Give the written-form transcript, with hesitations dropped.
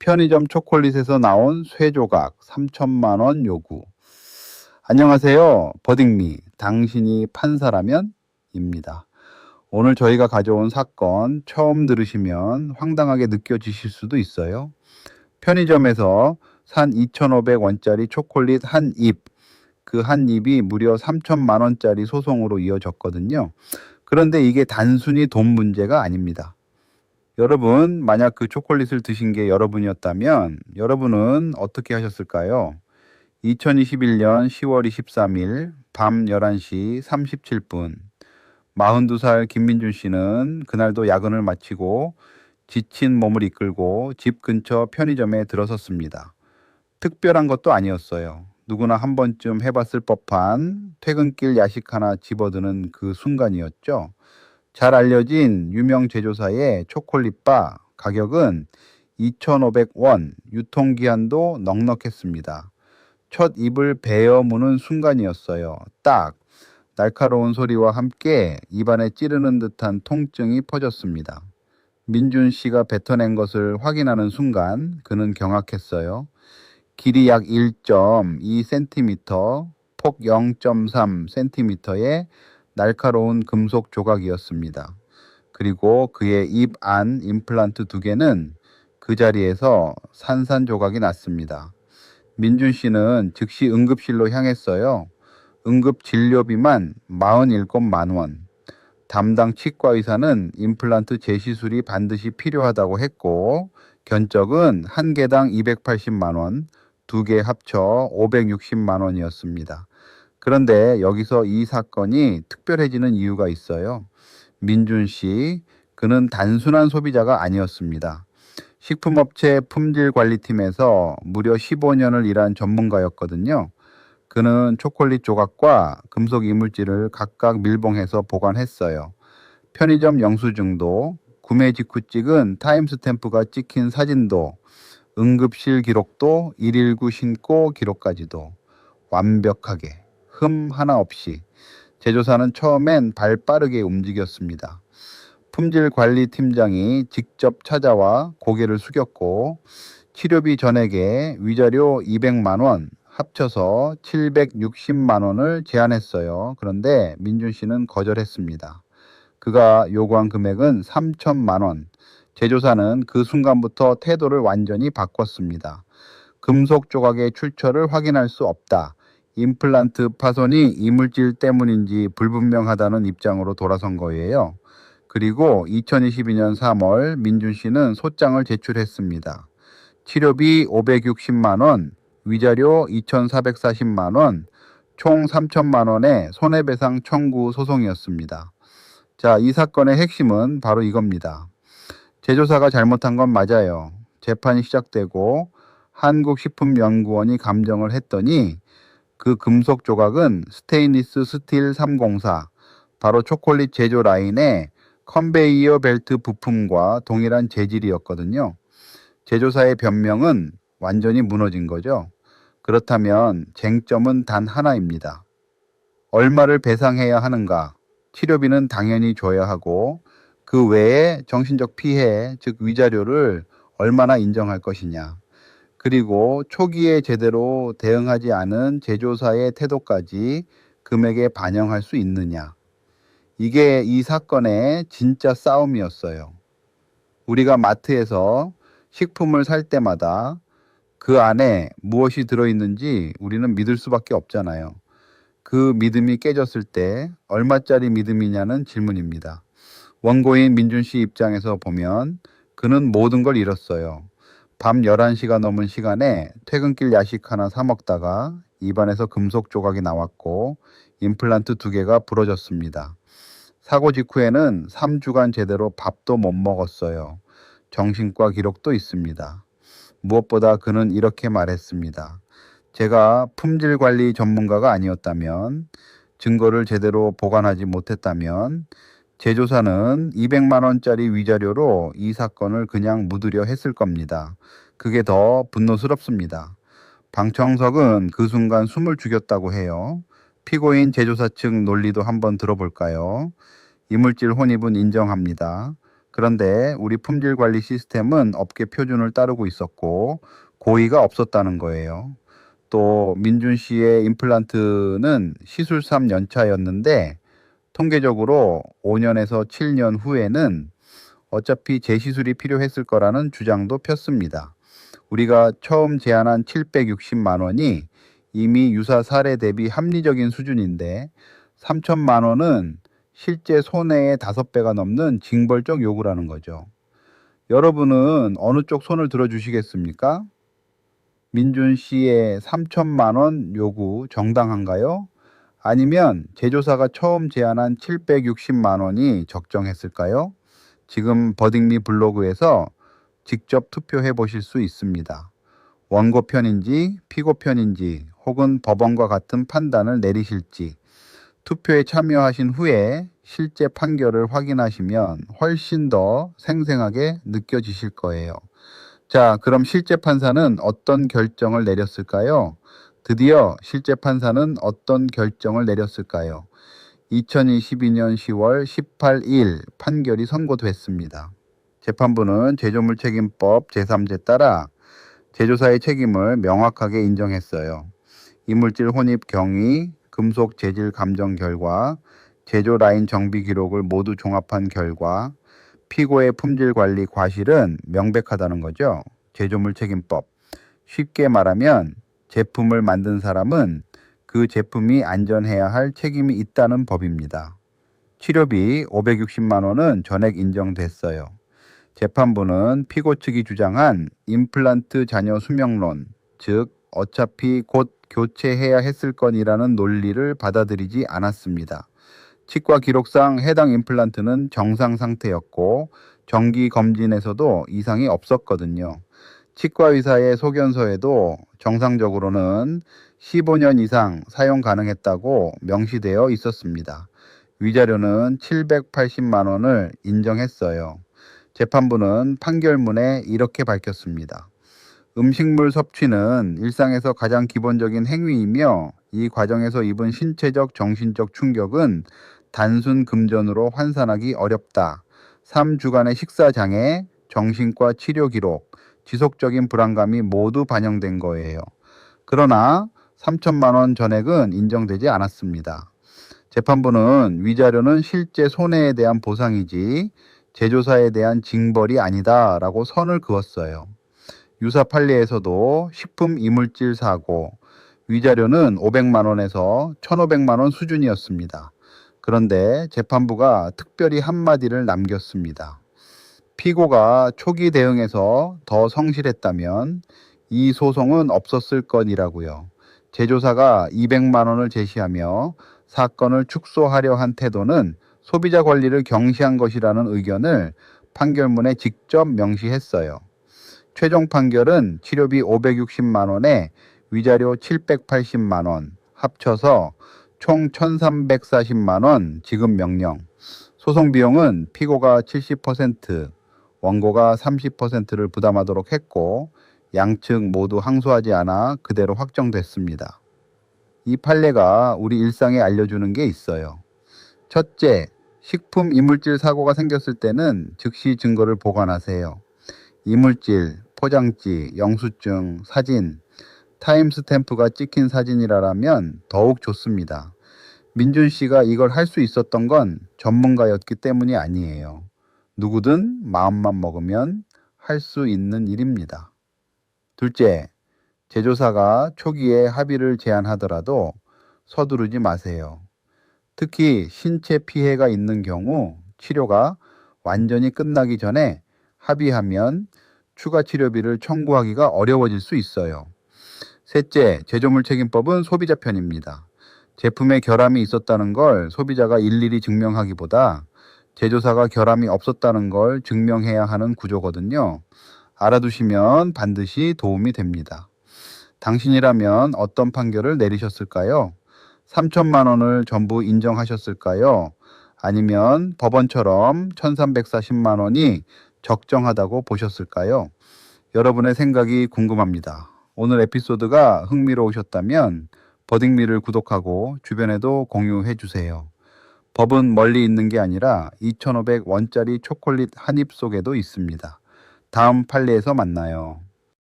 편의점 초콜릿에서 나온 쇠조각 3천만 원 요구. 안녕하세요. 버딩미, 당신이 판사라면? 입니다. 오늘 저희가 가져온 사건 처음 들으시면 황당하게 느껴지실 수도 있어요. 편의점에서 산 2,500원짜리 초콜릿 한 입, 그 한 입이 무려 3천만 원짜리 소송으로 이어졌거든요. 그런데 이게 단순히 돈 문제가 아닙니다. 여러분, 만약 그 초콜릿을 드신 게 여러분이었다면 여러분은 어떻게 하셨을까요? 2021년 10월 23일 밤 11시 37분 42살 김민준 씨는 그날도 야근을 마치고 지친 몸을 이끌고 집 근처 편의점에 들어섰습니다. 특별한 것도 아니었어요. 누구나 한 번쯤 해봤을 법한 퇴근길 야식 하나 집어드는 그 순간이었죠. 잘 알려진 유명 제조사의 초콜릿바, 가격은 2,500원, 유통기한도 넉넉했습니다. 첫 입을 베어 무는 순간이었어요. 딱 날카로운 소리와 함께 입안에 찌르는 듯한 통증이 퍼졌습니다. 민준 씨가 뱉어낸 것을 확인하는 순간 그는 경악했어요. 길이 약 1.2cm, 폭 0.3cm의 날카로운 금속 조각이었습니다. 그리고 그의 입 안 임플란트 2개는 그 자리에서 산산조각이 났습니다. 민준 씨는 즉시 응급실로 향했어요. 응급 진료비만 47만 원. 담당 치과 의사는 임플란트 재시술이 반드시 필요하다고 했고, 견적은 한 개당 280만 원, 2개 합쳐 560만 원이었습니다. 그런데 여기서 이 사건이 특별해지는 이유가 있어요. 민준 씨, 그는 단순한 소비자가 아니었습니다. 식품업체 품질관리팀에서 무려 15년을 일한 전문가였거든요. 그는 초콜릿 조각과 금속 이물질을 각각 밀봉해서 보관했어요. 편의점 영수증도, 구매 직후 찍은 타임스탬프가 찍힌 사진도, 응급실 기록도, 119 신고 기록까지도 완벽하게 흠 하나 없이 제조사는 처음엔 발 빠르게 움직였습니다. 품질관리팀장이 직접 찾아와 고개를 숙였고 치료비 전액에 위자료 200만 원 합쳐서 760만 원을 제안했어요. 그런데 민준 씨는 거절했습니다. 그가 요구한 금액은 3천만 원. 제조사는 그 순간부터 태도를 완전히 바꿨습니다. 금속 조각의 출처를 확인할 수 없다. 임플란트 파손이 이물질 때문인지 불분명하다는 입장으로 돌아선 거예요. 그리고 2022년 3월 민준 씨는 소장을 제출했습니다. 치료비 560만 원, 위자료 2,440만 원, 총 3천만 원의 손해배상 청구 소송이었습니다. 자, 이 사건의 핵심은 바로 이겁니다. 제조사가 잘못한 건 맞아요. 재판이 시작되고 한국식품연구원이 감정을 했더니 그 금속 조각은 스테인리스 스틸 304, 바로 초콜릿 제조 라인의 컨베이어 벨트 부품과 동일한 재질이었거든요. 제조사의 변명은 완전히 무너진 거죠. 그렇다면 쟁점은 단 하나입니다. 얼마를 배상해야 하는가? 치료비는 당연히 줘야 하고 그 외에 정신적 피해, 즉 위자료를 얼마나 인정할 것이냐. 그리고 초기에 제대로 대응하지 않은 제조사의 태도까지 금액에 반영할 수 있느냐. 이게 이 사건의 진짜 싸움이었어요. 우리가 마트에서 식품을 살 때마다 그 안에 무엇이 들어있는지 우리는 믿을 수밖에 없잖아요. 그 믿음이 깨졌을 때 얼마짜리 믿음이냐는 질문입니다. 원고인 민준 씨 입장에서 보면 그는 모든 걸 잃었어요. 밤 11시가 넘은 시간에 퇴근길 야식 하나 사 먹다가 입안에서 금속 조각이 나왔고 임플란트 2개가 부러졌습니다. 사고 직후에는 3주간 제대로 밥도 못 먹었어요. 정신과 기록도 있습니다. 무엇보다 그는 이렇게 말했습니다. 제가 품질 관리 전문가가 아니었다면, 증거를 제대로 보관하지 못했다면 제조사는 200만 원짜리 위자료로 이 사건을 그냥 묻으려 했을 겁니다. 그게 더 분노스럽습니다. 방청석은 그 순간 숨을 죽였다고 해요. 피고인 제조사 측 논리도 한번 들어볼까요? 이물질 혼입은 인정합니다. 그런데 우리 품질 관리 시스템은 업계 표준을 따르고 있었고 고의가 없었다는 거예요. 또 민준 씨의 임플란트는 시술 3년차였는데 통계적으로 5년에서 7년 후에는 어차피 재시술이 필요했을 거라는 주장도 폈습니다. 우리가 처음 제안한 760만 원이 이미 유사 사례 대비 합리적인 수준인데 3천만 원은 실제 손해의 5배가 넘는 징벌적 요구라는 거죠. 여러분은 어느 쪽 손을 들어주시겠습니까? 민준 씨의 3천만 원 요구 정당한가요? 아니면 제조사가 처음 제안한 760만 원이 적정했을까요? 지금 버딩미 블로그에서 직접 투표해 보실 수 있습니다. 원고 편인지 피고 편인지 혹은 법원과 같은 판단을 내리실지 투표에 참여하신 후에 실제 판결을 확인하시면 훨씬 더 생생하게 느껴지실 거예요. 자, 그럼 실제 판사는 어떤 결정을 내렸을까요? 드디어 실제 판사는 어떤 결정을 내렸을까요? 2022년 10월 18일 판결이 선고됐습니다. 재판부는 제조물 책임법 제3제 따라 제조사의 책임을 명확하게 인정했어요. 이물질 혼입 경위, 금속 재질 감정 결과, 제조 라인 정비 기록을 모두 종합한 결과, 피고의 품질 관리 과실은 명백하다는 거죠. 제조물 책임법. 쉽게 말하면 제품을 만든 사람은 그 제품이 안전해야 할 책임이 있다는 법입니다. 치료비 560만 원은 전액 인정됐어요. 재판부는 피고 측이 주장한 임플란트 잔여 수명론, 즉 어차피 곧 교체해야 했을 건이라는 논리를 받아들이지 않았습니다. 치과 기록상 해당 임플란트는 정상 상태였고 정기 검진에서도 이상이 없었거든요. 치과 의사의 소견서에도 정상적으로는 15년 이상 사용 가능했다고 명시되어 있었습니다. 위자료는 780만 원을 인정했어요. 재판부는 판결문에 이렇게 밝혔습니다. 음식물 섭취는 일상에서 가장 기본적인 행위이며 이 과정에서 입은 신체적, 정신적 충격은 단순 금전으로 환산하기 어렵다. 3주간의 식사장애, 정신과 치료 기록, 지속적인 불안감이 모두 반영된 거예요. 그러나 3천만 원 전액은 인정되지 않았습니다. 재판부는 위자료는 실제 손해에 대한 보상이지 제조사에 대한 징벌이 아니다라고 선을 그었어요. 유사 판례에서도 식품 이물질 사고, 위자료는 500만 원에서 1,500만 원 수준이었습니다. 그런데 재판부가 특별히 한마디를 남겼습니다. 피고가 초기 대응에서 더 성실했다면 이 소송은 없었을 건이라고요. 제조사가 200만 원을 제시하며 사건을 축소하려 한 태도는 소비자 권리를 경시한 것이라는 의견을 판결문에 직접 명시했어요. 최종 판결은 치료비 560만 원에 위자료 780만 원 합쳐서 총 1,340만 원 지급 명령. 소송 비용은 피고가 70%, 원고가 30%를 부담하도록 했고 양측 모두 항소하지 않아 그대로 확정됐습니다. 이 판례가 우리 일상에 알려주는 게 있어요. 첫째, 식품 이물질 사고가 생겼을 때는 즉시 증거를 보관하세요. 이물질, 포장지, 영수증, 사진, 타임스탬프가 찍힌 사진이라면 더욱 좋습니다. 민준 씨가 이걸 할 수 있었던 건 전문가였기 때문이 아니에요. 누구든 마음만 먹으면 할 수 있는 일입니다. 둘째, 제조사가 초기에 합의를 제안하더라도 서두르지 마세요. 특히 신체 피해가 있는 경우 치료가 완전히 끝나기 전에 합의하면 추가 치료비를 청구하기가 어려워질 수 있어요. 셋째, 제조물 책임법은 소비자 편입니다. 제품에 결함이 있었다는 걸 소비자가 일일이 증명하기보다 제조사가 결함이 없었다는 걸 증명해야 하는 구조거든요. 알아두시면 반드시 도움이 됩니다. 당신이라면 어떤 판결을 내리셨을까요? 3천만 원을 전부 인정하셨을까요? 아니면 법원처럼 1,340만 원이 적정하다고 보셨을까요? 여러분의 생각이 궁금합니다. 오늘 에피소드가 흥미로우셨다면 버딩미를 구독하고 주변에도 공유해 주세요. 법은 멀리 있는 게 아니라 2,500원짜리 초콜릿 한 입 속에도 있습니다. 다음 판례에서 만나요.